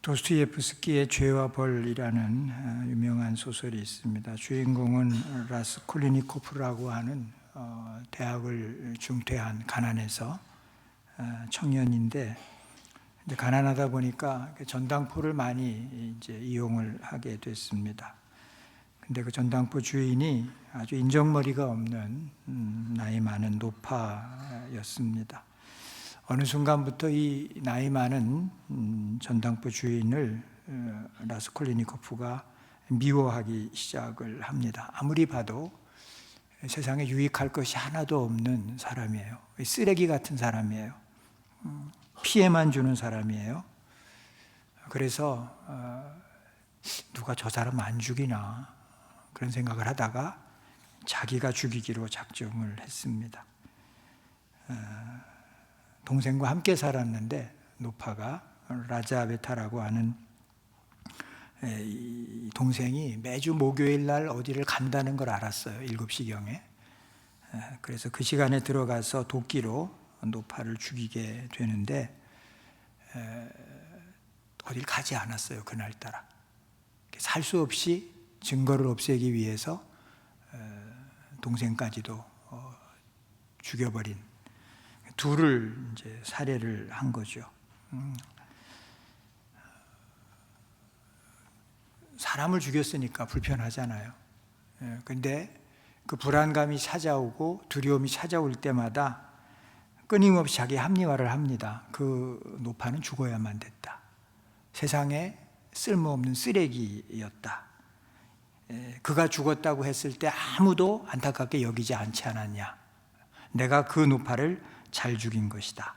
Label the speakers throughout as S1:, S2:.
S1: 도스토옙스키의 죄와 벌이라는 유명한 소설이 있습니다. 주인공은 라스콜리니코프라고 하는 대학을 중퇴한 가난해서 청년인데, 가난하다 보니까 전당포를 많이 이제 이용을 하게 됐습니다. 근데 그 전당포 주인이 아주 인정머리가 없는 나이 많은 노파였습니다. 어느 순간부터 이 나이 많은 전당포 주인을 라스콜리니코프가 미워하기 시작을 합니다. 아무리 봐도 세상에 유익할 것이 하나도 없는 사람이에요. 쓰레기 같은 사람이에요. 피해만 주는 사람이에요. 그래서 누가 저 사람 안 죽이나 그런 생각을 하다가 자기가 죽이기로 작정을 했습니다. 동생과 함께 살았는데 노파가 라자베타라고 하는 동생이 매주 목요일 날 어디를 간다는 걸 알았어요. 7시경에. 그래서 그 시간에 들어가서 도끼로 노파를 죽이게 되는데 어딜 가지 않았어요. 그날따라. 살 수 없이 증거를 없애기 위해서 동생까지도 죽여버린, 둘을 이제 살해를 한 거죠. 사람을 죽였으니까 불편하잖아요. 그런데 그 불안감이 찾아오고 두려움이 찾아올 때마다 끊임없이 자기 합리화를 합니다. 그 노파는 죽어야만 됐다. 세상에 쓸모없는 쓰레기였다. 그가 죽었다고 했을 때 아무도 안타깝게 여기지 않지 않았냐. 내가 그 노파를 잘 죽인 것이다.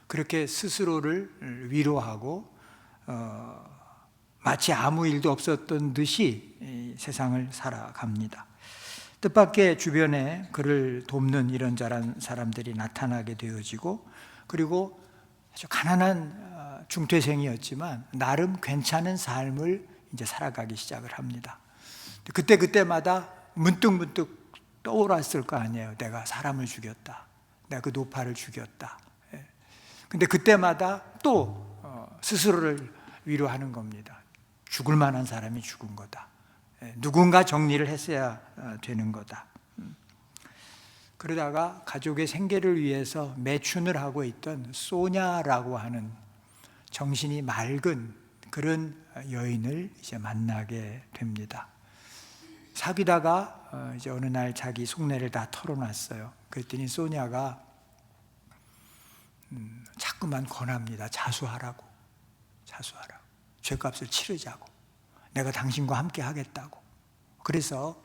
S1: 그렇게 스스로를 위로하고 마치 아무 일도 없었던 듯이 세상을 살아갑니다. 뜻밖의 주변에 그를 돕는 이런저런 사람들이 나타나게 되어지고, 그리고 아주 가난한 중퇴생이었지만 나름 괜찮은 삶을 이제 살아가기 시작을 합니다. 그때마다 문득문득 떠올랐을 거 아니에요. 내가 사람을 죽였다. 내가 그 노파를 죽였다. 근데 그때마다 또 스스로를 위로하는 겁니다. 죽을 만한 사람이 죽은 거다. 누군가 정리를 했어야 되는 거다. 그러다가 가족의 생계를 위해서 매춘을 하고 있던 소냐라고 하는 정신이 맑은 그런 여인을 이제 만나게 됩니다. 사귀다가 이제 어느 날 자기 속내를 다 털어놨어요. 그랬더니 소냐가 자꾸만 권합니다. 자수하라고. 죄값을 치르자고. 내가 당신과 함께 하겠다고. 그래서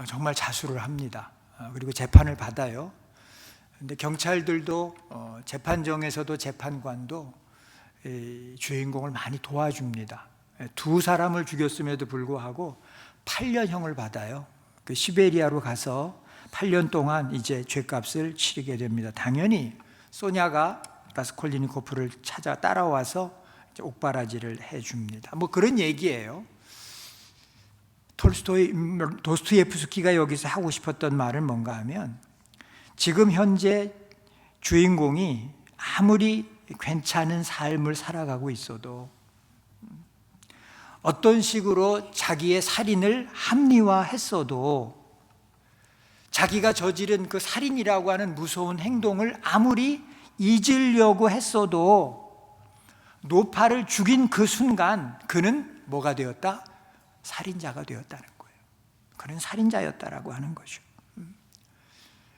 S1: 정말 자수를 합니다. 그리고 재판을 받아요. 근데 경찰들도 재판정에서도 재판관도 주인공을 많이 도와줍니다. 2사람을 죽였음에도 불구하고 8년형을 받아요. 그 시베리아로 가서 8년 동안 이제 죄값을 치르게 됩니다. 당연히 소냐가 라스콜리니코프를 찾아 따라와서 옥바라지를 해줍니다. 뭐 그런 얘기예요. 도스토옙스키가 여기서 하고 싶었던 말은 뭔가 하면, 지금 현재 주인공이 아무리 괜찮은 삶을 살아가고 있어도 어떤 식으로 자기의 살인을 합리화했어도 자기가 저지른 그 살인이라고 하는 무서운 행동을 아무리 잊으려고 했어도 노파를 죽인 그 순간 그는 뭐가 되었다? 살인자가 되었다는 거예요. 그는 살인자였다라고 하는 거죠.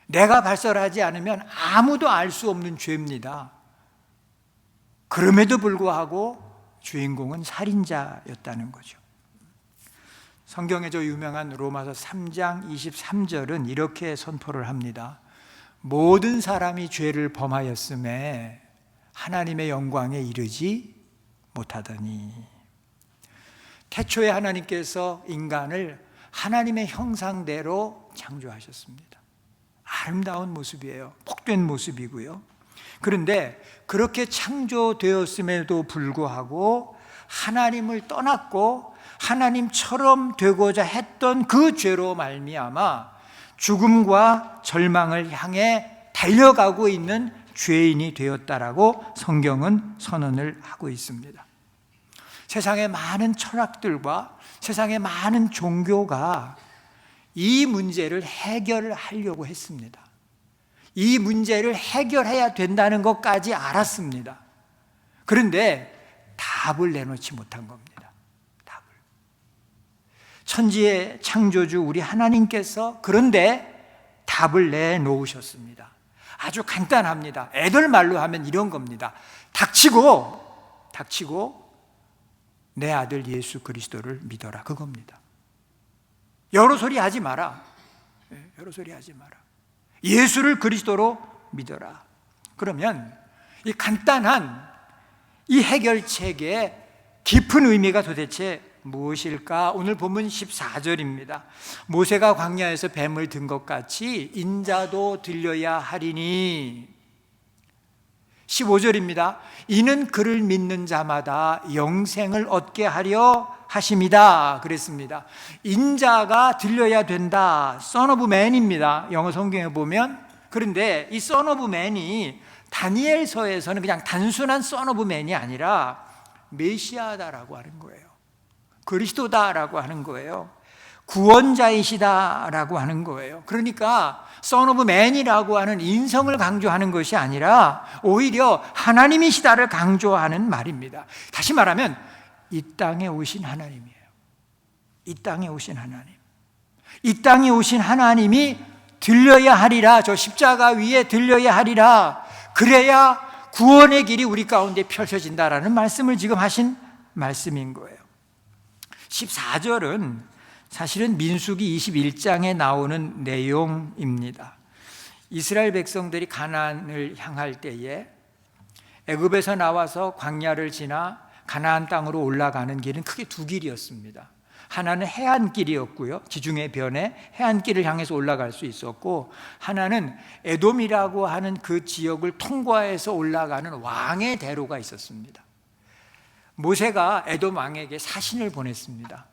S1: 내가 발설하지 않으면 아무도 알 수 없는 죄입니다. 그럼에도 불구하고 주인공은 살인자였다는 거죠. 성경의 저 유명한 로마서 3장 23절은 이렇게 선포를 합니다. 모든 사람이 죄를 범하였음에 하나님의 영광에 이르지 못하더니. 태초에 하나님께서 인간을 하나님의 형상대로 창조하셨습니다. 아름다운 모습이에요. 복된 모습이고요. 그런데 그렇게 창조되었음에도 불구하고 하나님을 떠났고 하나님처럼 되고자 했던 그 죄로 말미암아 죽음과 절망을 향해 달려가고 있는 죄인이 되었다라고 성경은 선언을 하고 있습니다. 세상의 많은 철학들과 세상의 많은 종교가 이 문제를 해결하려고 했습니다. 이 문제를 해결해야 된다는 것까지 알았습니다. 그런데 답을 내놓지 못한 겁니다. 답을. 천지의 창조주 우리 하나님께서 그런데 답을 내놓으셨습니다. 아주 간단합니다. 애들 말로 하면 이런 겁니다. 닥치고 내 아들 예수 그리스도를 믿어라, 그겁니다. 여러 소리 하지 마라. 여러 소리 하지 마라. 예수를 그리스도로 믿어라. 그러면 이 간단한 이 해결책의 깊은 의미가 도대체 무엇일까? 오늘 본문 14절입니다. 모세가 광야에서 뱀을 든 것 같이 인자도 들려야 하리니. 15절입니다. 이는 그를 믿는 자마다 영생을 얻게 하려 하심이다 그랬습니다. 인자가 들려야 된다. Son of Man입니다. 영어 성경에 보면. 그런데 이 Son of Man이 다니엘서에서는 그냥 단순한 Son of Man이 아니라 메시아다라고 하는 거예요. 그리스도다라고 하는 거예요. 구원자이시다라고 하는 거예요. 그러니까 Son of Man이라고 하는 인성을 강조하는 것이 아니라 오히려 하나님이시다를 강조하는 말입니다. 다시 말하면 이 땅에 오신 하나님이에요. 이 땅에 오신 하나님. 이 땅에 오신 하나님이 들려야 하리라. 저 십자가 위에 들려야 하리라. 그래야 구원의 길이 우리 가운데 펼쳐진다라는 말씀을 지금 하신 말씀인 거예요. 14절은 사실은 민수기 21장에 나오는 내용입니다. 이스라엘 백성들이 가나안을 향할 때에 애굽에서 나와서 광야를 지나 가나안 땅으로 올라가는 길은 크게 두 길이었습니다. 하나는 해안길이었고요. 지중해 변에 해안길을 향해서 올라갈 수 있었고, 하나는 에돔이라고 하는 그 지역을 통과해서 올라가는 왕의 대로가 있었습니다. 모세가 에돔 왕에게 사신을 보냈습니다.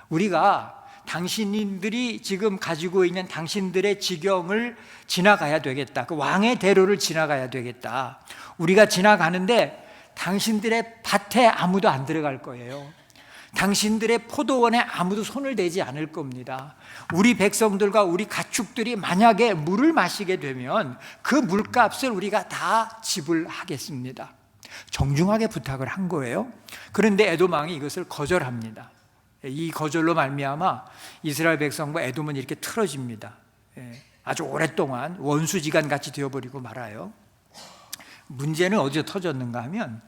S1: 우리가 당신들이 지금 가지고 있는 당신들의 지경을 지나가야 되겠다. 그 왕의 대로를 지나가야 되겠다. 우리가 지나가는데 당신들의 밭에 아무도 안 들어갈 거예요. 당신들의 포도원에 아무도 손을 대지 않을 겁니다. 우리 백성들과 우리 가축들이 만약에 물을 마시게 되면 그 물값을 우리가 다 지불하겠습니다. 정중하게 부탁을 한 거예요. 그런데 에돔 왕이 이것을 거절합니다. 이 거절로 말미암아 이스라엘 백성과 에돔은 이렇게 틀어집니다. 아주 오랫동안 원수지간 같이 되어버리고 말아요. 문제는 어디서 터졌는가 하면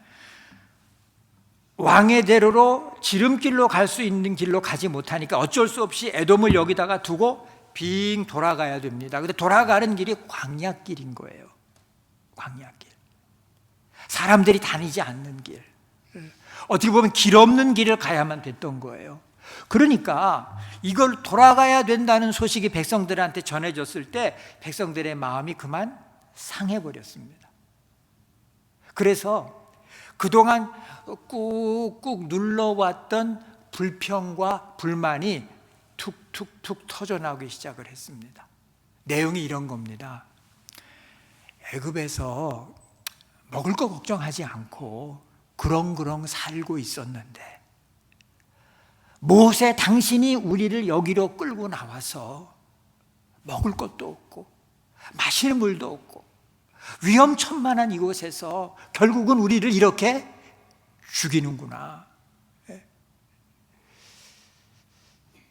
S1: 왕의 대로로 지름길로 갈 수 있는 길로 가지 못하니까 어쩔 수 없이 에돔을 여기다가 두고 빙 돌아가야 됩니다. 근데 돌아가는 길이 광야길인 거예요. 광야길. 사람들이 다니지 않는 길. 어떻게 보면 길 없는 길을 가야만 됐던 거예요. 그러니까 이걸 돌아가야 된다는 소식이 백성들한테 전해졌을 때 백성들의 마음이 그만 상해버렸습니다. 그래서 그동안 꾹꾹 눌러왔던 불평과 불만이 툭툭툭 터져나오기 시작을 했습니다. 내용이 이런 겁니다. 애굽에서 먹을 거 걱정하지 않고 그렁그렁 살고 있었는데 모세 당신이 우리를 여기로 끌고 나와서 먹을 것도 없고 마실 물도 없고 위험천만한 이곳에서 결국은 우리를 이렇게 죽이는구나.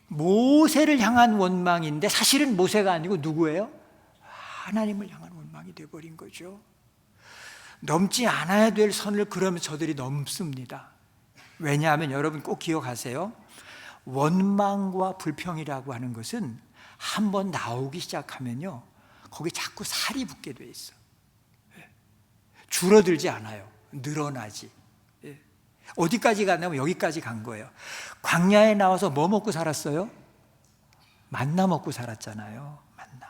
S1: 모세를 향한 원망인데 사실은 모세가 아니고 누구예요? 하나님을 향한 원망이 되어버린 거죠. 넘지 않아야 될 선을 그러면 저들이 넘습니다. 왜냐하면 여러분 꼭 기억하세요. 원망과 불평이라고 하는 것은 한번 나오기 시작하면요 거기 자꾸 살이 붙게 돼 있어. 줄어들지 않아요. 늘어나지. 어디까지 갔냐면 여기까지 간 거예요. 광야에 나와서 뭐 먹고 살았어요? 만나 먹고 살았잖아요. 만나.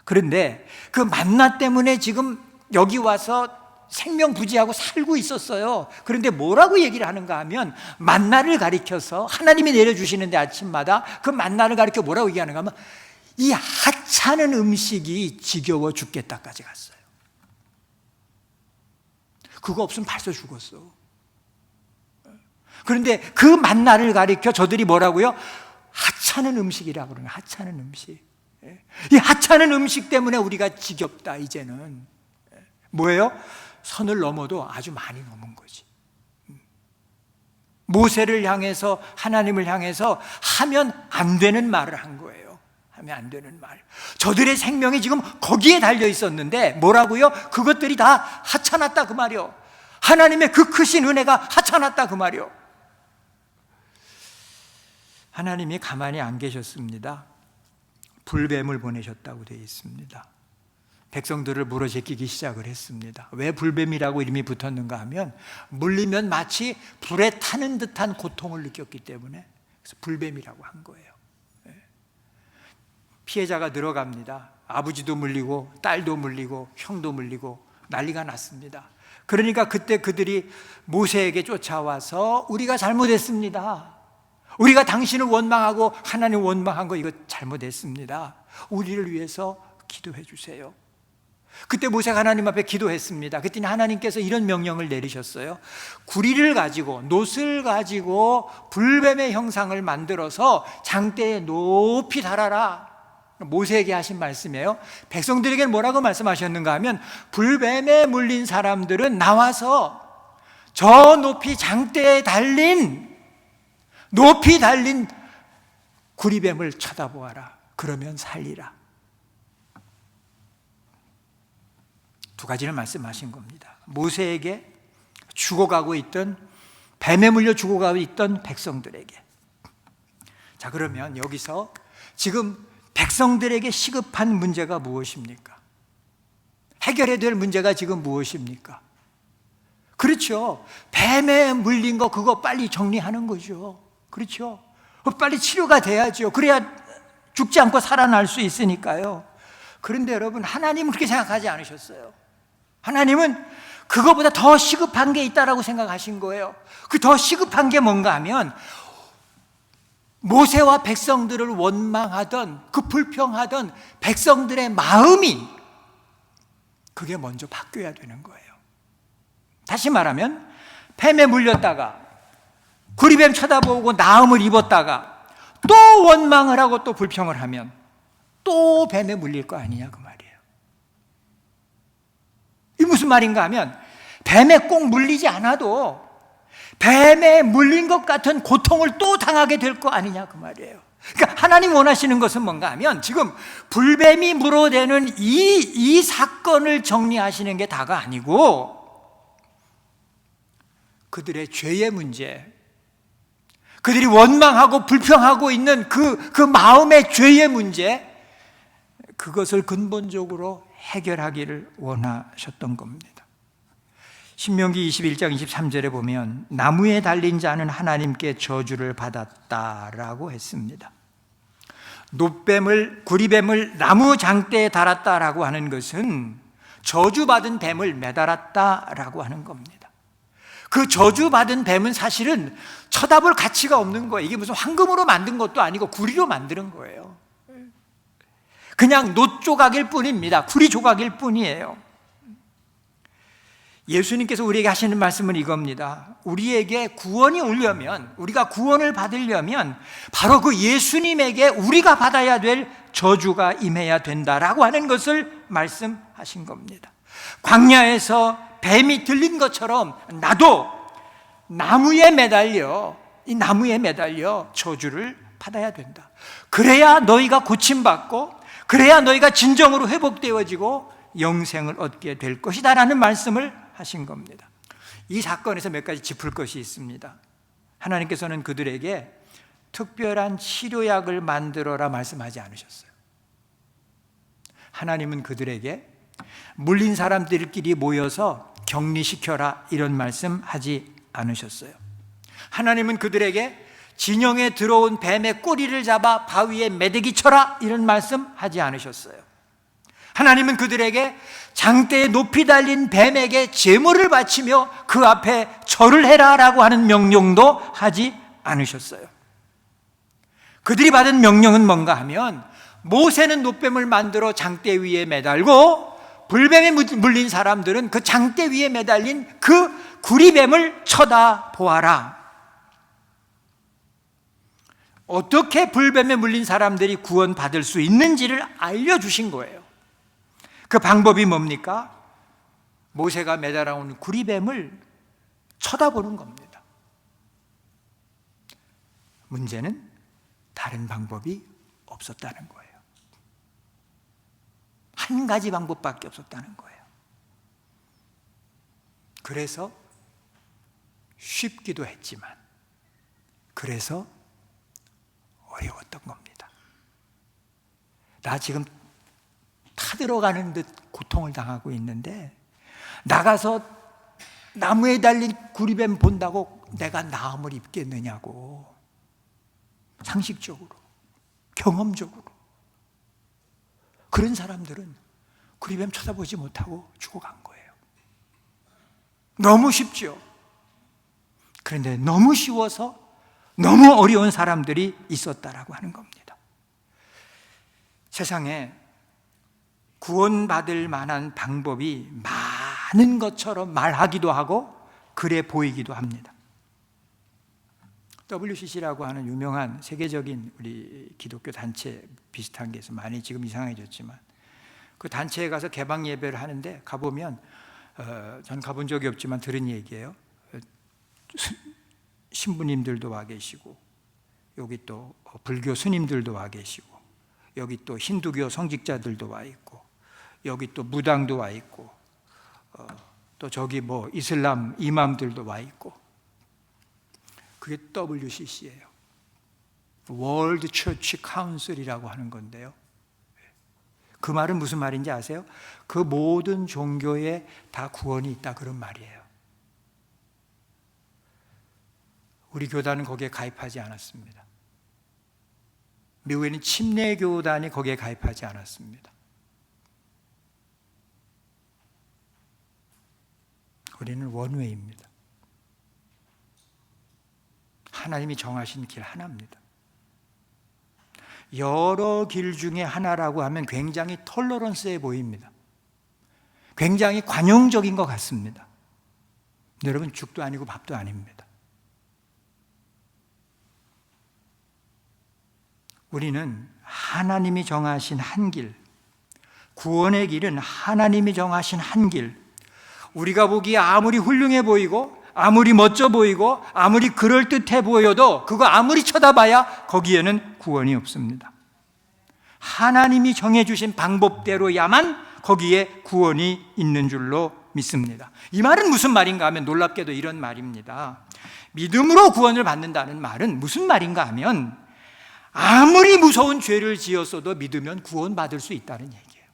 S1: 그런데 그 만나 때문에 지금 여기 와서 생명부지하고 살고 있었어요. 그런데 뭐라고 얘기를 하는가 하면 만나를 가리켜서 하나님이 내려주시는데 아침마다 그 만나를 가리켜 뭐라고 얘기하는가 하면 이 하찮은 음식이 지겨워 죽겠다까지 갔어요. 그거 없으면 벌써 죽었어. 그런데 그 만나를 가리켜 저들이 뭐라고요? 하찮은 음식이라고 그러는 거예요. 하찮은 음식. 이 하찮은 음식 때문에 우리가 지겹다 이제는. 뭐예요? 선을 넘어도 아주 많이 넘은 거지. 모세를 향해서, 하나님을 향해서 하면 안 되는 말을 한 거예요. 하면 안 되는 말. 저들의 생명이 지금 거기에 달려 있었는데 뭐라고요? 그것들이 다 하찮았다 그 말이요. 하나님의 그 크신 은혜가 하찮았다 그 말이요. 하나님이 가만히 안 계셨습니다. 불뱀을 보내셨다고 되어 있습니다. 백성들을 물어제끼기 시작을 했습니다. 왜 불뱀이라고 이름이 붙었는가 하면 물리면 마치 불에 타는 듯한 고통을 느꼈기 때문에 그래서 불뱀이라고 한 거예요. 피해자가 늘어갑니다. 아버지도 물리고 딸도 물리고 형도 물리고 난리가 났습니다. 그러니까 그때 그들이 모세에게 쫓아와서 우리가 잘못했습니다. 우리가 당신을 원망하고 하나님 원망한 거 이거 잘못했습니다. 우리를 위해서 기도해 주세요. 그때 모세가 하나님 앞에 기도했습니다. 그랬더니 하나님께서 이런 명령을 내리셨어요. 구리를 가지고, 놋을 가지고 불뱀의 형상을 만들어서 장대에 높이 달아라. 모세에게 하신 말씀이에요. 백성들에게는 뭐라고 말씀하셨는가 하면 불뱀에 물린 사람들은 나와서 저 높이 장대에 높이 달린 구리뱀을 쳐다보아라. 그러면 살리라. 두 가지를 말씀하신 겁니다. 모세에게 죽어가고 있던, 뱀에 물려 죽어가고 있던 백성들에게. 자, 그러면 여기서 지금 백성들에게 시급한 문제가 무엇입니까? 해결해야 될 문제가 지금 무엇입니까? 그렇죠. 뱀에 물린 거 그거 빨리 정리하는 거죠. 그렇죠. 빨리 치료가 돼야죠. 그래야 죽지 않고 살아날 수 있으니까요. 그런데 여러분, 하나님은 그렇게 생각하지 않으셨어요. 하나님은 그거보다 더 시급한 게 있다라고 생각하신 거예요. 그 더 시급한 게 뭔가 하면 모세와 백성들을 원망하던 그 불평하던 백성들의 마음이 그게 먼저 바뀌어야 되는 거예요. 다시 말하면 뱀에 물렸다가 구리뱀 쳐다보고 나음을 입었다가 또 원망을 하고 또 불평을 하면 또 뱀에 물릴 거 아니냐 그 말이에요. 이게 무슨 말인가 하면 뱀에 꼭 물리지 않아도 뱀에 물린 것 같은 고통을 또 당하게 될 거 아니냐 그 말이에요. 그러니까 하나님 원하시는 것은 뭔가 하면 지금 불뱀이 물어대는 이 사건을 정리하시는 게 다가 아니고 그들의 죄의 문제, 그들이 원망하고 불평하고 있는 그 마음의 죄의 문제, 그것을 근본적으로 해결하기를 원하셨던 겁니다. 신명기 21장 23절에 보면 나무에 달린 자는 하나님께 저주를 받았다라고 했습니다. 놋뱀을, 구리뱀을 나무 장대에 달았다라고 하는 것은 저주받은 뱀을 매달았다라고 하는 겁니다. 그 저주받은 뱀은 사실은 쳐다볼 가치가 없는 거예요. 이게 무슨 황금으로 만든 것도 아니고 구리로 만드는 거예요. 그냥 놋 조각일 뿐입니다. 구리 조각일 뿐이에요. 예수님께서 우리에게 하시는 말씀은 이겁니다. 우리에게 구원이 오려면, 우리가 구원을 받으려면 바로 그 예수님에게 우리가 받아야 될 저주가 임해야 된다라고 하는 것을 말씀하신 겁니다. 광야에서 뱀이 들린 것처럼 나도 나무에 매달려, 이 나무에 매달려 저주를 받아야 된다. 그래야 너희가 고침받고, 그래야 너희가 진정으로 회복되어지고 영생을 얻게 될 것이다 라는 말씀을 하신 겁니다. 이 사건에서 몇 가지 짚을 것이 있습니다. 하나님께서는 그들에게 특별한 치료약을 만들어라 말씀하지 않으셨어요. 하나님은 그들에게 물린 사람들끼리 모여서 격리시켜라 이런 말씀하지 않으셨어요. 하나님은 그들에게 진영에 들어온 뱀의 꼬리를 잡아 바위에 매대기 쳐라 이런 말씀하지 않으셨어요. 하나님은 그들에게 장대에 높이 달린 뱀에게 제물을 바치며 그 앞에 절을 해라라고 하는 명령도 하지 않으셨어요. 그들이 받은 명령은 뭔가 하면 모세는 놋뱀을 만들어 장대 위에 매달고 불뱀에 물린 사람들은 그 장대 위에 매달린 그 구리뱀을 쳐다보아라. 어떻게 불뱀에 물린 사람들이 구원받을 수 있는지를 알려주신 거예요. 그 방법이 뭡니까? 모세가 매달아온 구리뱀을 쳐다보는 겁니다. 문제는 다른 방법이 없었다는 거예요. 한 가지 방법밖에 없었다는 거예요. 그래서 쉽기도 했지만, 그래서 어려웠던 겁니다. 나 지금 타들어가는 듯 고통을 당하고 있는데, 나가서 나무에 달린 구리뱀 본다고 내가 나음을 입겠느냐고. 상식적으로, 경험적으로. 그런 사람들은 구리뱀 쳐다보지 못하고 죽어간 거예요. 너무 쉽죠. 그런데 너무 쉬워서 너무 어려운 사람들이 있었다라고 하는 겁니다. 세상에 구원받을 만한 방법이 많은 것처럼 말하기도 하고 그래 보이기도 합니다. WCC라고 하는 유명한 세계적인 우리 기독교 단체 비슷한 게 있어서 많이 지금 이상해졌지만, 그 단체에 가서 개방 예배를 하는데 가보면, 전 가본 적이 없지만 들은 얘기예요. 신부님들도 와 계시고, 여기 또 불교 스님들도 와 계시고, 여기 또 힌두교 성직자들도 와 있고, 여기 또 무당도 와 있고, 또 저기 뭐 이슬람 이맘들도 와 있고. 그게 WCC예요. World Church Council이라고 하는 건데요. 그 말은 무슨 말인지 아세요? 그 모든 종교에 다 구원이 있다, 그런 말이에요. 우리 교단은 거기에 가입하지 않았습니다. 미국에는 침례교단이 거기에 가입하지 않았습니다. 우리는 원웨이입니다. 하나님이 정하신 길 하나입니다. 여러 길 중에 하나라고 하면 굉장히 톨러런스해 보입니다. 굉장히 관용적인 것 같습니다. 여러분, 죽도 아니고 밥도 아닙니다. 우리는 하나님이 정하신 한 길, 구원의 길은 하나님이 정하신 한 길, 우리가 보기에 아무리 훌륭해 보이고 아무리 멋져 보이고 아무리 그럴듯해 보여도 그거 아무리 쳐다봐야 거기에는 구원이 없습니다. 하나님이 정해주신 방법대로야만 거기에 구원이 있는 줄로 믿습니다. 이 말은 무슨 말인가 하면, 놀랍게도 이런 말입니다. 믿음으로 구원을 받는다는 말은 무슨 말인가 하면, 아무리 무서운 죄를 지었어도 믿으면 구원받을 수 있다는 얘기예요.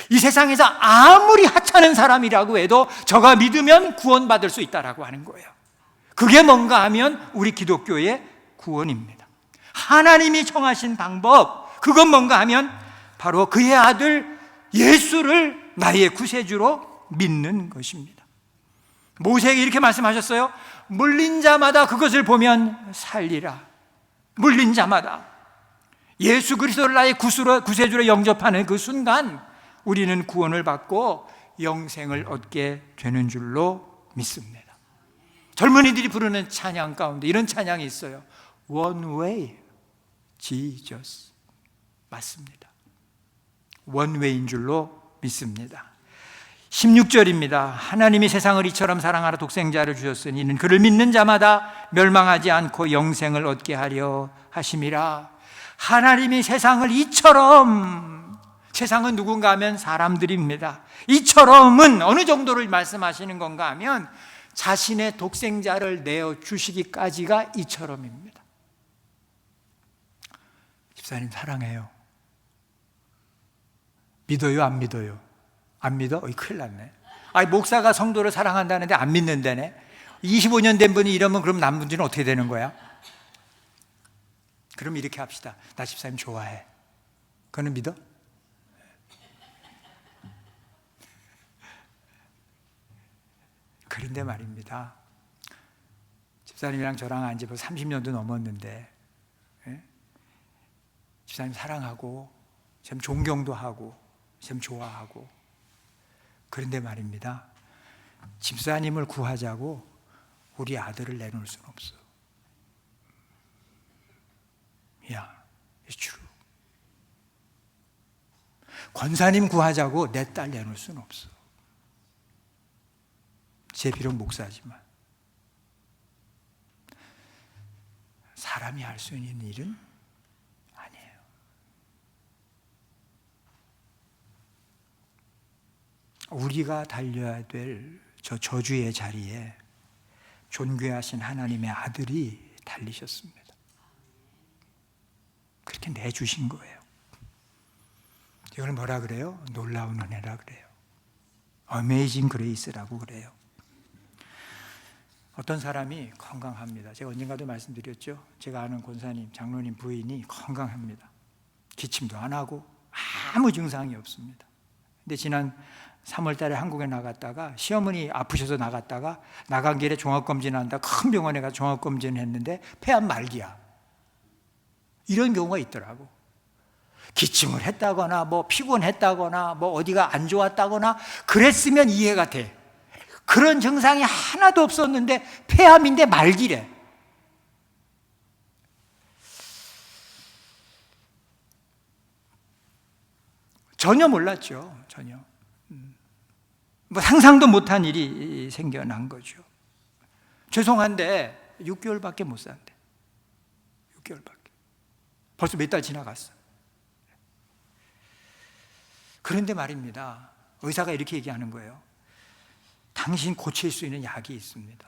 S1: 이 세상에서 아무리 하찮은 사람이라고 해도 저가 믿으면 구원받을 수 있다라고 하는 거예요. 그게 뭔가 하면 우리 기독교의 구원입니다. 하나님이 정하신 방법, 그건 뭔가 하면 바로 그의 아들 예수를 나의 구세주로 믿는 것입니다. 모세에게 이렇게 말씀하셨어요. 물린 자마다 그것을 보면 살리라. 물린 자마다 예수 그리스도를 나의 구세주로 영접하는 그 순간 우리는 구원을 받고 영생을 얻게 되는 줄로 믿습니다. 젊은이들이 부르는 찬양 가운데 이런 찬양이 있어요. One way, Jesus. 맞습니다. One way인 줄로 믿습니다. 16절입니다. 하나님이 세상을 이처럼 사랑하라 독생자를 주셨으니 이는 그를 믿는 자마다 멸망하지 않고 영생을 얻게 하려 하심이라. 하나님이 세상을 이처럼, 세상은 누군가 하면 사람들입니다. 이처럼은 어느 정도를 말씀하시는 건가 하면 자신의 독생자를 내어 주시기까지가 이처럼입니다. 집사님 사랑해요. 믿어요, 안 믿어요? 안 믿어? 큰일 났네. 목사가 성도를 사랑한다는데 안 믿는다네. 25년 된 분이 이러면 그럼 남분들은 어떻게 되는 거야? 그럼 이렇게 합시다. 나 집사님 좋아해. 그거는 믿어? 그런데 말입니다. 집사님이랑 저랑 안지 벌써 30년도 넘었는데, 집사님 사랑하고 참 존경도 하고 참 좋아하고, 그런데 말입니다, 집사님을 구하자고 우리 아들을 내놓을 수는 없어. 야, it's true. 권사님 구하자고 내 딸 내놓을 수는 없어. 제 비록 목사지만 사람이 할 수 있는 일은 아니에요. 우리가 달려야 될 저 저주의 자리에 존귀하신 하나님의 아들이 달리셨습니다. 그렇게 내주신 거예요. 이걸 뭐라 그래요? 놀라운 은혜라 그래요. Amazing Grace라고 그래요. 어떤 사람이 건강합니다. 제가 언젠가도 말씀드렸죠. 제가 아는 권사님, 장로님 부인이 건강합니다. 기침도 안 하고 아무 증상이 없습니다. 근데 지난 3월 달에 한국에 나갔다가 시어머니 아프셔서 나갔다가 나간 길에 종합검진한다 큰 병원에 가서 종합검진을 했는데 폐암 말기야. 이런 경우가 있더라고. 기침을 했다거나 뭐 피곤했다거나 뭐 어디가 안 좋았다거나 그랬으면 이해가 돼. 그런 증상이 하나도 없었는데 폐암인데 말기래. 전혀 몰랐죠. 전혀. 뭐 상상도 못한 일이 생겨난 거죠. 죄송한데 6개월밖에 못 산대. 6개월밖에. 벌써 몇 달 지나갔어. 그런데 말입니다, 의사가 이렇게 얘기하는 거예요. 당신 고칠 수 있는 약이 있습니다.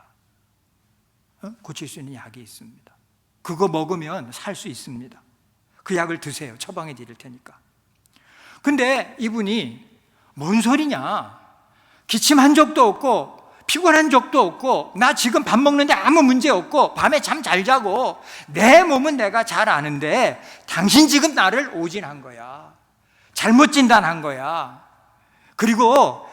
S1: 고칠 수 있는 약이 있습니다. 그거 먹으면 살 수 있습니다. 그 약을 드세요. 처방해 드릴 테니까. 근데 이분이 뭔 소리냐, 기침한 적도 없고 피곤한 적도 없고 나 지금 밥 먹는데 아무 문제 없고 밤에 잠 잘 자고 내 몸은 내가 잘 아는데 당신 지금 나를 오진한 거야. 잘못 진단한 거야. 그리고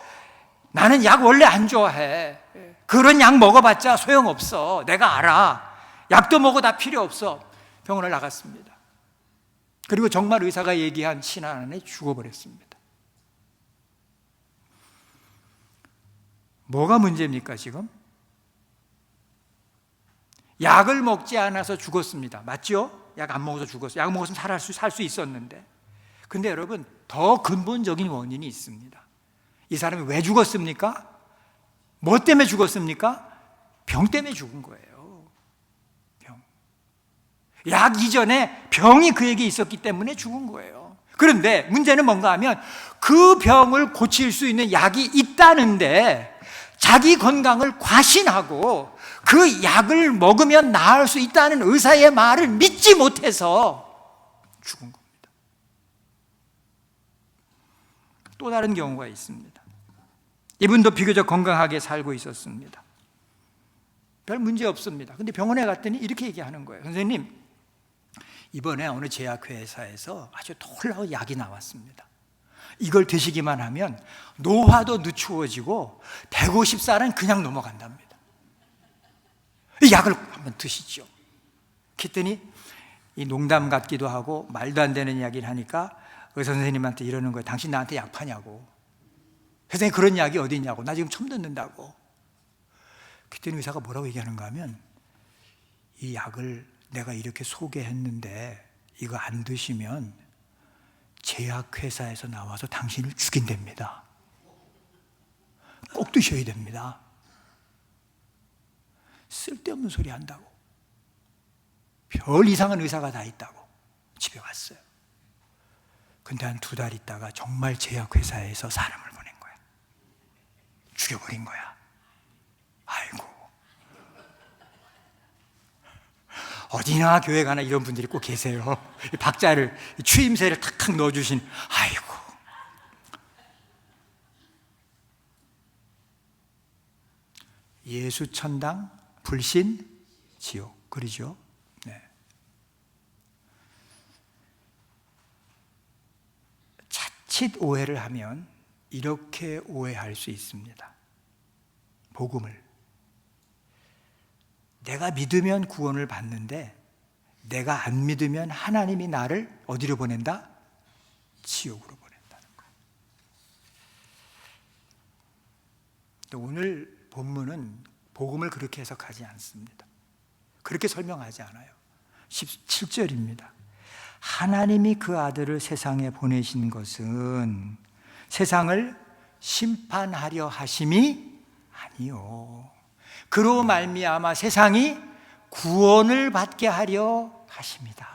S1: 나는 약 원래 안 좋아해. 그런 약 먹어봤자 소용없어. 내가 알아. 약도 먹어 다 필요 없어. 병원을 나갔습니다. 그리고 정말 의사가 얘기한 시간 안에 죽어버렸습니다. 뭐가 문제입니까 지금? 약을 먹지 않아서 죽었습니다. 맞죠? 약 안 먹어서 죽었어요. 약 먹었으면 살 수 있었는데. 근데 여러분, 더 근본적인 원인이 있습니다. 이 사람이 왜 죽었습니까? 뭐 때문에 죽었습니까? 병 때문에 죽은 거예요. 병. 약 이전에 병이 그에게 있었기 때문에 죽은 거예요. 그런데 문제는 뭔가 하면 그 병을 고칠 수 있는 약이 있다는데 자기 건강을 과신하고 그 약을 먹으면 나을 수 있다는 의사의 말을 믿지 못해서 죽은 겁니다. 또 다른 경우가 있습니다. 이분도 비교적 건강하게 살고 있었습니다. 별 문제 없습니다. 근데 병원에 갔더니 이렇게 얘기하는 거예요. 선생님, 이번에 어느 제약회사에서 아주 놀라운 약이 나왔습니다. 이걸 드시기만 하면 노화도 늦추어지고 150살은 그냥 넘어간답니다. 이 약을 한번 드시죠. 그랬더니 이 농담 같기도 하고 말도 안 되는 이야기를 하니까 의사 선생님한테 이러는 거예요. 당신 나한테 약 파냐고. 세상에 그런 약이 어디 있냐고. 나 지금 처음 듣는다고. 그랬더니 의사가 뭐라고 얘기하는가 하면 이 약을 내가 이렇게 소개했는데 이거 안 드시면 제약회사에서 나와서 당신을 죽인답니다. 꼭 드셔야 됩니다. 쓸데없는 소리 한다고. 별 이상한 의사가 다 있다고 집에 왔어요. 근데 한 2달 있다가 정말 제약회사에서 사람을 보낸 거야. 죽여버린 거야. 아이고. 어디나 교회 가나 이런 분들이 꼭 계세요. 박자를, 추임새를 탁탁 넣어주신, 아이고. 예수 천당, 불신 지옥. 그러죠? 네. 자칫 오해를 하면 이렇게 오해할 수 있습니다. 복음을. 내가 믿으면 구원을 받는데 내가 안 믿으면 하나님이 나를 어디로 보낸다? 지옥으로 보낸다는 거예요. 오늘 본문은 복음을 그렇게 해석하지 않습니다. 그렇게 설명하지 않아요. 17절입니다. 하나님이 그 아들을 세상에 보내신 것은 세상을 심판하려 하심이 아니요, 그로 말미암아 세상이 구원을 받게 하려 하십니다.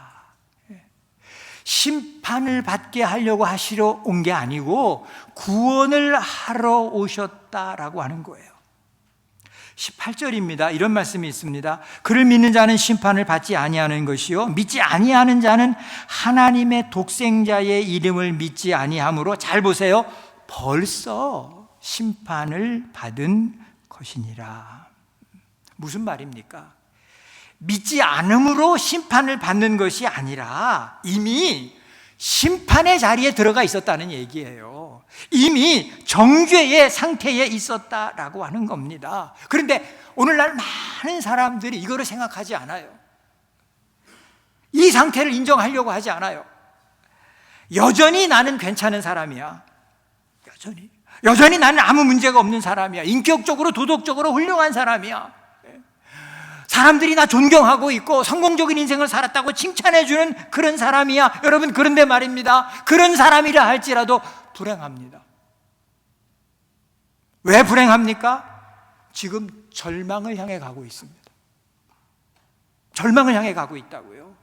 S1: 심판을 받게 하려고 하시러 온 게 아니고 구원을 하러 오셨다라고 하는 거예요. 18절입니다. 이런 말씀이 있습니다. 그를 믿는 자는 심판을 받지 아니하는 것이요, 믿지 아니하는 자는 하나님의 독생자의 이름을 믿지 아니하므로, 잘 보세요, 벌써 심판을 받은 것이니라. 무슨 말입니까? 믿지 않음으로 심판을 받는 것이 아니라 이미 심판의 자리에 들어가 있었다는 얘기예요. 이미 정죄의 상태에 있었다라고 하는 겁니다. 그런데 오늘날 많은 사람들이 이거를 생각하지 않아요. 이 상태를 인정하려고 하지 않아요. 여전히 나는 괜찮은 사람이야. 여전히 나는 아무 문제가 없는 사람이야. 인격적으로 도덕적으로 훌륭한 사람이야. 사람들이 나 존경하고 있고 성공적인 인생을 살았다고 칭찬해주는 그런 사람이야. 여러분, 그런데 말입니다, 그런 사람이라 할지라도 불행합니다. 왜 불행합니까? 지금 절망을 향해 가고 있습니다. 절망을 향해 가고 있다고요.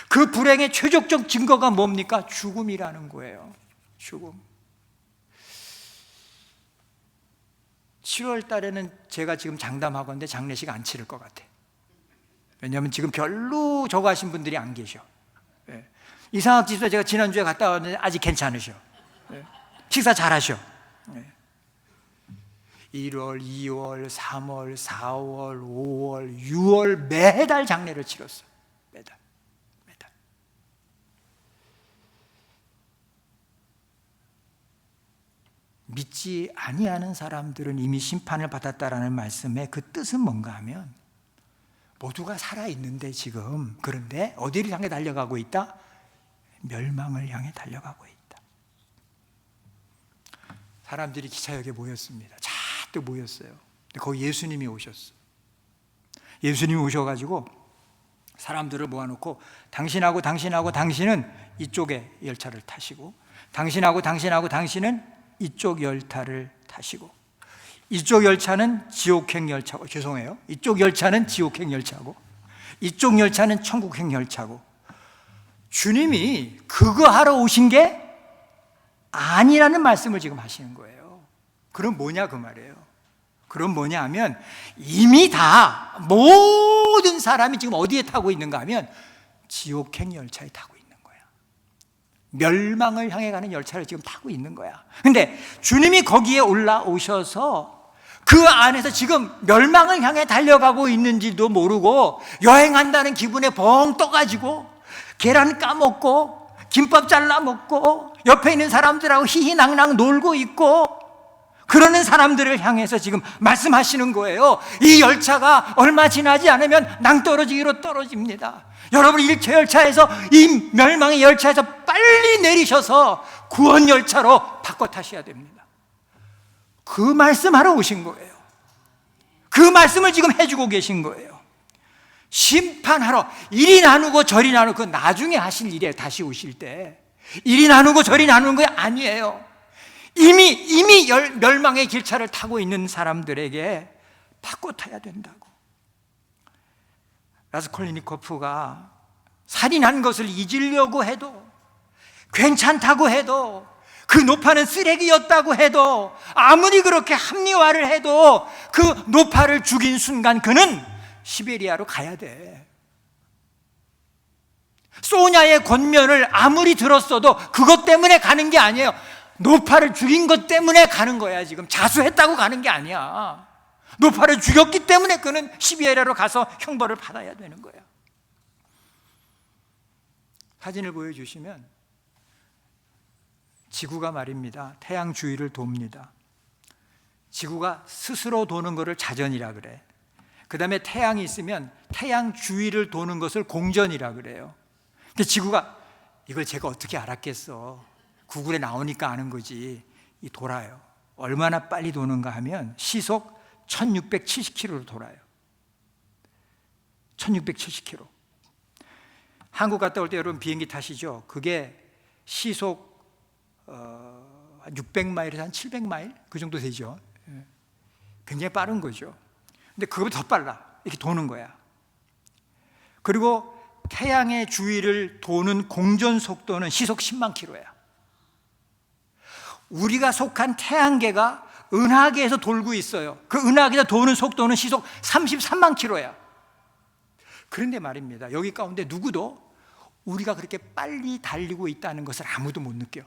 S1: 그 불행의 최적적 증거가 뭡니까? 죽음이라는 거예요. 죽음. 7월 달에는 제가 지금 장담하건대 장례식 안 치를 것 같아. 왜냐하면 지금 별로 저거 하신 분들이 안 계셔. 이상학 집사 제가 지난주에 갔다 왔는데 아직 괜찮으셔. 식사 잘 하셔. 1월, 2월, 3월, 4월, 5월, 6월 매달 장례를 치렀어. 매달. 믿지 아니하는 사람들은 이미 심판을 받았다라는 말씀의 그 뜻은 뭔가 하면, 모두가 살아있는데 지금, 그런데 어디를 향해 달려가고 있다? 멸망을 향해 달려가고 있다. 사람들이 기차역에 모였습니다. 잔뜩 모였어요. 거기 예수님이 오셨어. 예수님이 오셔가지고 사람들을 모아놓고, 당신은 이쪽에 열차를 타시고, 당신은 이쪽 열차를 타시고, 이쪽 열차는 지옥행 열차고, 죄송해요, 이쪽 열차는 지옥행 열차고, 이쪽 열차는 천국행 열차고, 주님이 그거 하러 오신 게 아니라는 말씀을 지금 하시는 거예요. 그럼 뭐냐 그 말이에요. 그럼 뭐냐 하면, 이미 다 모든 사람이 지금 어디에 타고 있는가 하면 지옥행 열차에 타고 있는 거야. 멸망을 향해 가는 열차를 지금 타고 있는 거야. 근데 주님이 거기에 올라오셔서 그 안에서 지금 멸망을 향해 달려가고 있는지도 모르고 여행한다는 기분에 벙 떠가지고 계란 까먹고 김밥 잘라 먹고 옆에 있는 사람들하고 희희낭낭 놀고 있고 그러는 사람들을 향해서 지금 말씀하시는 거예요. 이 열차가 얼마 지나지 않으면 낭떠러지기로 떨어집니다. 여러분, 일체 열차에서, 이 멸망의 열차에서 빨리 내리셔서 구원 열차로 바꿔 타셔야 됩니다. 그 말씀하러 오신 거예요. 그 말씀을 지금 해주고 계신 거예요. 심판하러, 이리 나누고 저리 나누고, 그 나중에 하실 일이에요. 다시 오실 때 이리 나누고 저리 나누는 게 아니에요. 이미 멸망의 길차를 타고 있는 사람들에게 바꿔 타야 된다고. 라스콜리니코프가 살인한 것을 잊으려고 해도, 괜찮다고 해도, 그 노파는 쓰레기였다고 해도, 아무리 그렇게 합리화를 해도 그 노파를 죽인 순간 그는 시베리아로 가야 돼. 소냐의 권면을 아무리 들었어도 그것 때문에 가는 게 아니에요. 노파를 죽인 것 때문에 가는 거야. 지금 자수했다고 가는 게 아니야. 노파를 죽였기 때문에 그는 시베리아로 가서 형벌을 받아야 되는 거야. 사진을 보여주시면, 지구가 말입니다, 태양 주위를 돕니다. 지구가 스스로 도는 것을 자전이라 그래. 그 다음에 태양이 있으면 태양 주위를 도는 것을 공전이라 그래요. 근데 지구가, 이걸 제가 어떻게 알았겠어, 구글에 나오니까 아는 거지, 이 돌아요. 얼마나 빨리 도는가 하면 시속 1670km로 돌아요. 1670km. 한국 갔다 올 때 여러분 비행기 타시죠? 그게 시속 600마일에서 한 700마일? 그 정도 되죠. 굉장히 빠른 거죠. 근데 그거보다 더 빨라. 이렇게 도는 거야. 그리고 태양의 주위를 도는 공전 속도는 시속 10만 킬로야. 우리가 속한 태양계가 은하계에서 돌고 있어요. 그 은하계에서 도는 속도는 시속 33만 킬로야. 그런데 말입니다, 여기 가운데 누구도 우리가 그렇게 빨리 달리고 있다는 것을 아무도 못 느껴.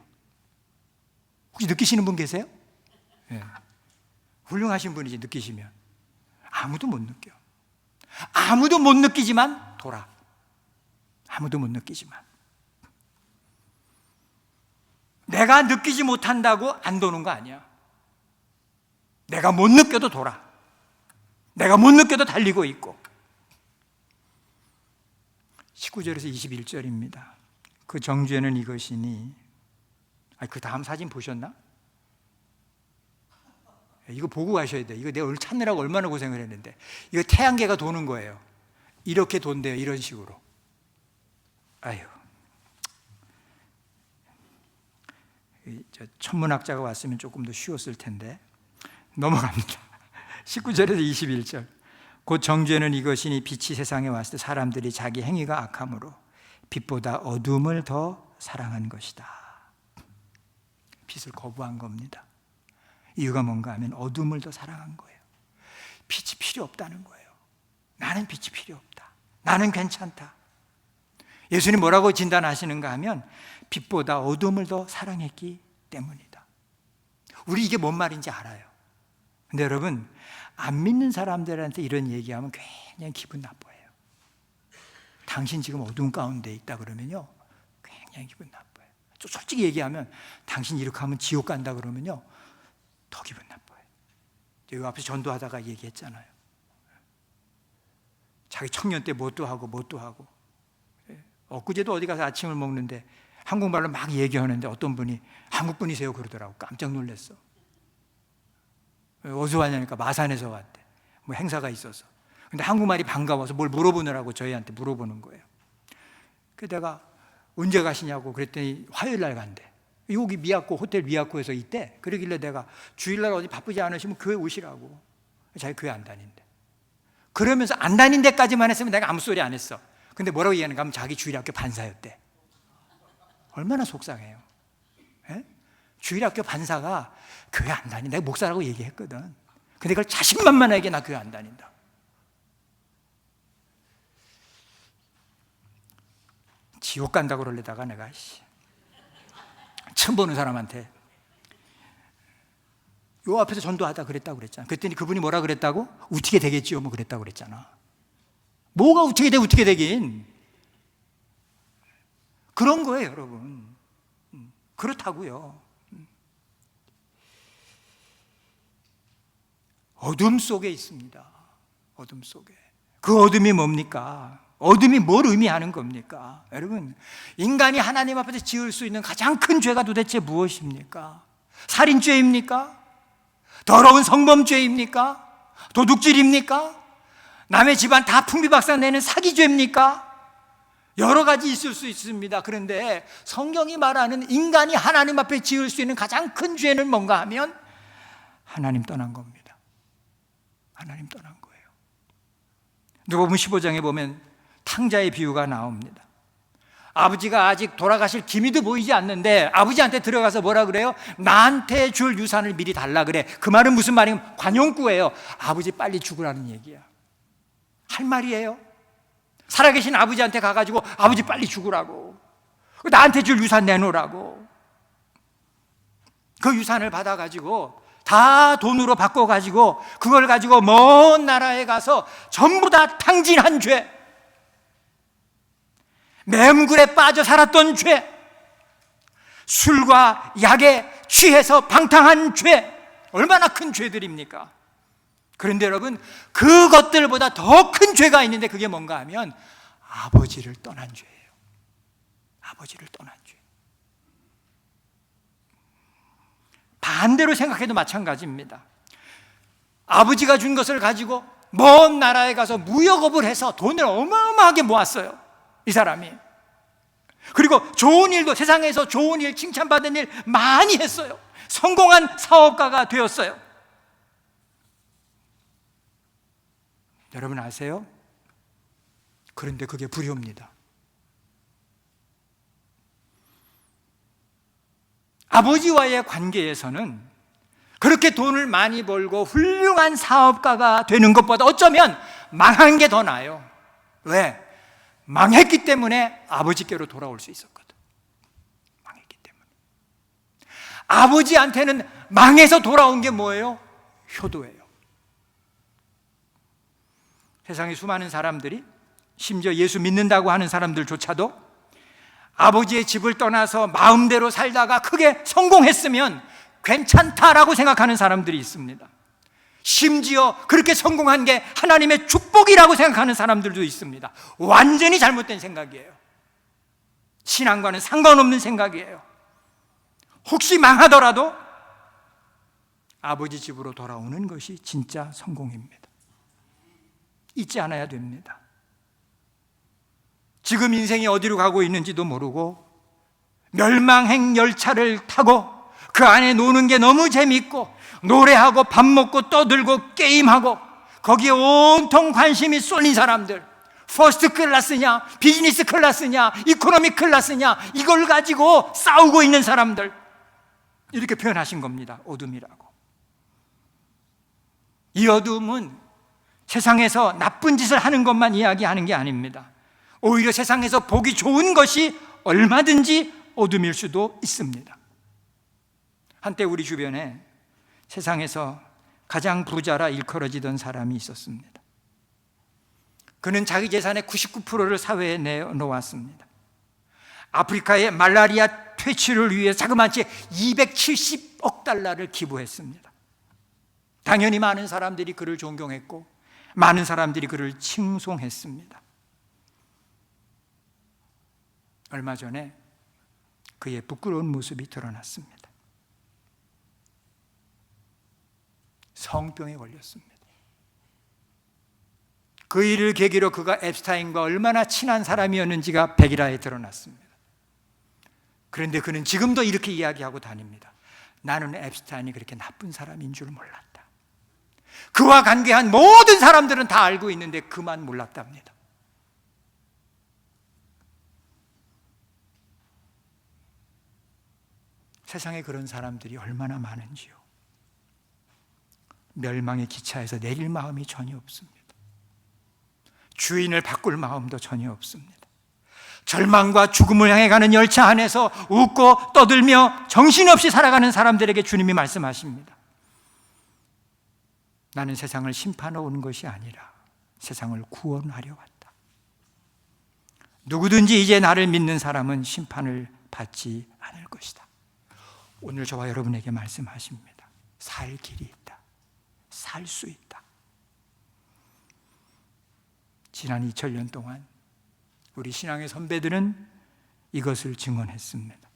S1: 혹시 느끼시는 분 계세요? 네. 훌륭하신 분이지. 느끼시면. 아무도 못 느껴. 아무도 못 느끼지만 돌아. 아무도 못 느끼지만. 내가 느끼지 못한다고 안 도는 거 아니야. 내가 못 느껴도 돌아. 내가 못 느껴도 달리고 있고. 19절에서 21절입니다. 그 정죄는 이것이니, 그 다음 사진 보셨나? 이거 보고 가셔야 돼. 이거 내가 오늘 찾느라고 얼마나 고생을 했는데. 이거 태양계가 도는 거예요. 이렇게 돈대요. 이런 식으로. 아유. 천문학자가 왔으면 조금 더 쉬웠을 텐데. 넘어갑니다. 19절에서 21절. 곧 정죄는 이것이니 빛이 세상에 왔을 때 사람들이 자기 행위가 악함으로 빛보다 어둠을 더 사랑한 것이다. 빛을 거부한 겁니다. 이유가 뭔가 하면 어둠을 더 사랑한 거예요. 빛이 필요 없다는 거예요. 나는 빛이 필요 없다. 나는 괜찮다. 예수님 뭐라고 진단하시는가 하면 빛보다 어둠을 더 사랑했기 때문이다. 우리 이게 뭔 말인지 알아요. 근데 여러분, 안 믿는 사람들한테 이런 얘기하면 굉장히 기분 나빠요. 당신 지금 어둠 가운데 있다 그러면요, 굉장히 기분 나빠요. 솔직히 얘기하면 당신 이렇게 하면 지옥 간다 그러면요, 더 기분 나빠요. 여기 앞에서 전도하다가 얘기했잖아요. 자기 청년 때 뭣도 하고. 엊그제도 어디 가서 아침을 먹는데 한국말로 막 얘기하는데 어떤 분이 한국 분이세요 그러더라고. 깜짝 놀랐어. 어디서 왔냐니까 마산에서 왔대. 뭐 행사가 있어서. 근데 한국말이 반가워서 뭘 물어보느라고 저희한테 물어보는 거예요. 그래서 내가 언제 가시냐고 그랬더니 화요일 날 간대. 여기 미야코, 호텔 미야코에서 있대. 그러길래 내가 주일날 어디 바쁘지 않으시면 교회 오시라고. 자기 교회 안 다닌대. 그러면서 안 다닌 데까지만 했으면 내가 아무 소리 안 했어. 근데 뭐라고 얘기하는가 하면 자기 주일학교 반사였대. 얼마나 속상해요. 에? 주일학교 반사가 교회 안 다닌다. 내가 목사라고 얘기했거든. 근데 그걸 자신만만하게 나 교회 안 다닌다. 지옥 간다고 그러려다가 내가 처음 보는 사람한테 요 앞에서 전도하다 그랬다고 그랬잖아. 그랬더니 그분이 뭐라 그랬다고? 우티게 되겠지요 뭐 그랬다고 그랬잖아. 뭐가 우티게 돼? 우티게 되긴. 그런 거예요 여러분. 그렇다고요. 어둠 속에 있습니다. 어둠 속에. 그 어둠이 뭡니까? 어둠이 뭘 의미하는 겁니까? 여러분, 인간이 하나님 앞에서 지을 수 있는 가장 큰 죄가 도대체 무엇입니까? 살인죄입니까? 더러운 성범죄입니까? 도둑질입니까? 남의 집안 다 풍비박산 내는 사기죄입니까? 여러 가지 있을 수 있습니다. 그런데 성경이 말하는 인간이 하나님 앞에 지을 수 있는 가장 큰 죄는 뭔가 하면 하나님 떠난 겁니다. 하나님 떠난 거예요. 누가복음 15장에 보면 탕자의 비유가 나옵니다. 아버지가 아직 돌아가실 기미도 보이지 않는데 아버지한테 들어가서 뭐라 그래요? 나한테 줄 유산을 미리 달라 그래. 그 말은 무슨 말이냐면 관용구예요. 아버지 빨리 죽으라는 얘기야. 할 말이에요. 살아계신 아버지한테 가가지고 아버지 빨리 죽으라고, 나한테 줄 유산 내놓으라고. 그 유산을 받아가지고 다 돈으로 바꿔가지고 그걸 가지고 먼 나라에 가서 전부 다 탕진한 죄, 맹굴에 빠져 살았던 죄, 술과 약에 취해서 방탕한 죄, 얼마나 큰 죄들입니까? 그런데 여러분, 그것들보다 더 큰 죄가 있는데 그게 뭔가 하면 아버지를 떠난 죄예요. 아버지를 떠난 죄. 반대로 생각해도 마찬가지입니다. 아버지가 준 것을 가지고 먼 나라에 가서 무역업을 해서 돈을 어마어마하게 모았어요, 이 사람이. 그리고 좋은 일도, 세상에서 좋은 일, 칭찬받은 일 많이 했어요. 성공한 사업가가 되었어요. 여러분 아세요? 그런데 그게 불효입니다. 아버지와의 관계에서는 그렇게 돈을 많이 벌고 훌륭한 사업가가 되는 것보다 어쩌면 망한 게 더 나아요. 왜? 망했기 때문에 아버지께로 돌아올 수 있었거든. 망했기 때문에. 아버지한테는 망해서 돌아온 게 뭐예요? 효도예요. 세상에 수많은 사람들이, 심지어 예수 믿는다고 하는 사람들조차도 아버지의 집을 떠나서 마음대로 살다가 크게 성공했으면 괜찮다라고 생각하는 사람들이 있습니다. 심지어 그렇게 성공한 게 하나님의 축복이라고 생각하는 사람들도 있습니다. 완전히 잘못된 생각이에요. 신앙과는 상관없는 생각이에요. 혹시 망하더라도 아버지 집으로 돌아오는 것이 진짜 성공입니다. 잊지 않아야 됩니다. 지금 인생이 어디로 가고 있는지도 모르고 멸망행 열차를 타고 그 안에 노는 게 너무 재밌고 노래하고 밥 먹고 떠들고 게임하고 거기에 온통 관심이 쏠린 사람들, 퍼스트 클래스냐 비즈니스 클래스냐 이코노미 클래스냐 이걸 가지고 싸우고 있는 사람들, 이렇게 표현하신 겁니다. 어둠이라고. 이 어둠은 세상에서 나쁜 짓을 하는 것만 이야기하는 게 아닙니다. 오히려 세상에서 보기 좋은 것이 얼마든지 어둠일 수도 있습니다. 한때 우리 주변에 세상에서 가장 부자라 일컬어지던 사람이 있었습니다. 그는 자기 재산의 99%를 사회에 내놓았습니다. 아프리카의 말라리아 퇴치를 위해 자그마치 270억 달러를 기부했습니다. 당연히 많은 사람들이 그를 존경했고 많은 사람들이 그를 칭송했습니다. 얼마 전에 그의 부끄러운 모습이 드러났습니다. 성병에 걸렸습니다. 그 일을 계기로 그가 앱스타인과 얼마나 친한 사람이었는지가 백일화에 드러났습니다. 그런데 그는 지금도 이렇게 이야기하고 다닙니다. 나는 앱스타인이 그렇게 나쁜 사람인 줄 몰랐다. 그와 관계한 모든 사람들은 다 알고 있는데 그만 몰랐답니다. 세상에 그런 사람들이 얼마나 많은지요. 멸망의 기차에서 내릴 마음이 전혀 없습니다. 주인을 바꿀 마음도 전혀 없습니다. 절망과 죽음을 향해 가는 열차 안에서 웃고 떠들며 정신없이 살아가는 사람들에게 주님이 말씀하십니다. 나는 세상을 심판하러 온 것이 아니라 세상을 구원하려 왔다. 누구든지 이제 나를 믿는 사람은 심판을 받지 않을 것이다. 오늘 저와 여러분에게 말씀하십니다. 살 길이 있다. 살 수 있다. 지난 2000년 동안 우리 신앙의 선배들은 이것을 증언했습니다.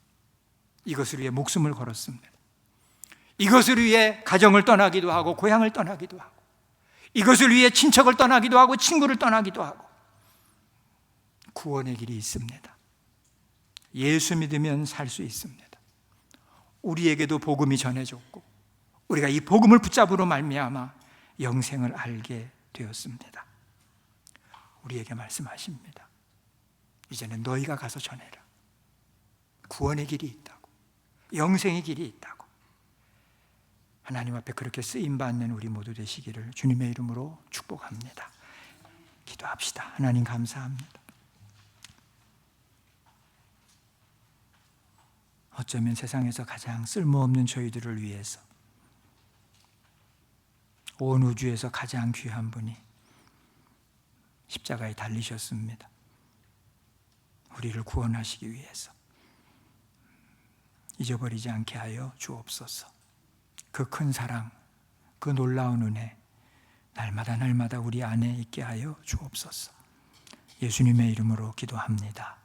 S1: 이것을 위해 목숨을 걸었습니다. 이것을 위해 가정을 떠나기도 하고 고향을 떠나기도 하고 이것을 위해 친척을 떠나기도 하고 친구를 떠나기도 하고 구원의 길이 있습니다. 예수 믿으면 살 수 있습니다. 우리에게도 복음이 전해졌고 우리가 이 복음을 붙잡으로 말미암아 영생을 알게 되었습니다. 우리에게 말씀하십니다. 이제는 너희가 가서 전해라. 구원의 길이 있다고, 영생의 길이 있다고. 하나님 앞에 그렇게 쓰임받는 우리 모두 되시기를 주님의 이름으로 축복합니다. 기도합시다. 하나님 감사합니다. 어쩌면 세상에서 가장 쓸모없는 저희들을 위해서 온 우주에서 가장 귀한 분이 십자가에 달리셨습니다. 우리를 구원하시기 위해서. 잊어버리지 않게 하여 주옵소서. 그 큰 사랑, 그 놀라운 은혜 날마다 날마다 우리 안에 있게 하여 주옵소서. 예수님의 이름으로 기도합니다.